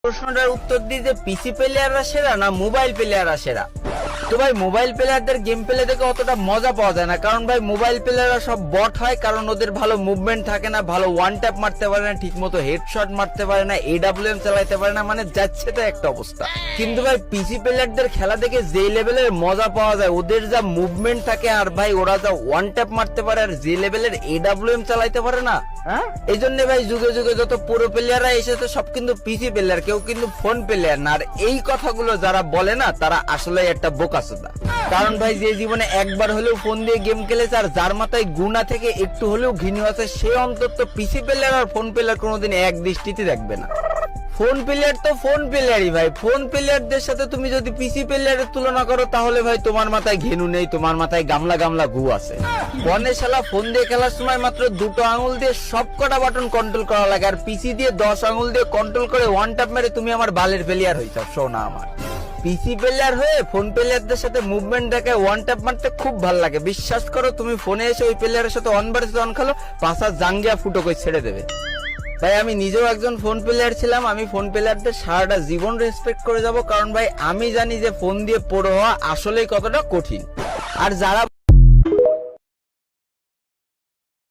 প্রশ্নটার উত্তর দিই যে পিসি প্লেয়াররা সেরা না মোবাইল প্লেয়াররা সেরা। তো ভাই মোবাইল প্লেয়ারদের গেম প্লে দেখে অতটা মজা পাওয়া যায় না, কারণ ভাই মোবাইল প্লেয়াররা সব বট হয়, কারণ ওদের ভালো মুভমেন্ট থাকে না, ভালো ওয়ান ট্যাপ মারতে পারে না, ঠিক মতো হেডশট মারতে পারে না, AWM চালাইতে পারে না, মানে যাচ্ছে তো একটা অবস্থা। কিন্তু ভাই পিসি প্লেয়ারদের খেলা দেখে যে লেভেলের মজা পাওয়া যায়, ওদের যা মুভমেন্ট থাকে আর ভাই ওরা যা ওয়ান ট্যাপ মারতে পারে আর যে লেভেলের AWM চালাইতে পারে না, হ্যাঁ এই জন্য ভাই যুগে যুগে যত পুরো প্লেয়াররা এসেছে সব কিন্তু পিসি প্লেয়ার, কেউ কিন্তু ফোন প্লেয়ার না। আর এই কথাগুলো যারা বলে না তারা আসলে একটা বোকাচোদা। কারণ ভাই যে জীবনে একবার হলেও ফোন দিয়ে গেম খেলেছে আর যার মাথায় গুণা থেকে একটু হলেও ঘৃণা আছে, সে অন্তত পিসি প্লেয়ার আর ফোন প্লেয়ার কোনোদিন এক দৃষ্টিতে দেখবে না। ফোন প্লেয়ার তো ফোন প্লেয়ারই ভাই, ফোন প্লেয়ারদের সাথে তুমি যদি পিসি প্লেয়ারের তুলনা করো তাহলে ভাই তোমার মাথায় ঘেনু নেই, তোমার মাথায় গামলা গামলা গু আছে। ফোনে শালা ফোন দিয়ে খেলার সময় মাত্র 2টো আঙুল দিয়ে সব কটা বাটন কন্ট্রোল করা লাগে, আর পিসি দিয়ে 10 আঙুল দিয়ে কন্ট্রোল করে ওয়ান ট্যাপ মেরে তুমি আমার বালের প্লেয়ার হইছ। শোনা আমার পিসি প্লেয়ার হয়ে ফোন প্লেয়ারদের সাথে মুভমেন্ট দেখে ওয়ান ট্যাপ মারতে খুব ভালো লাগে। বিশ্বাস করো তুমি ফোনে এসে ওই প্লেয়ারের সাথে অন ভার্সেস অন খেলো, পাশা জাঙ্গিয়া ফুটো করে ছেড়ে দেবে। তাই আমি নিজেও একজন ফোন প্লেয়ার ছিলাম, আমি ফোন প্লেয়ারদের সারাটা জীবন রেসপেক্ট করে যাব, কারণ ভাই আমি জানি যে ফোন দিয়ে প্রো হওয়া আসলেই কতটা কঠিন। আর যারা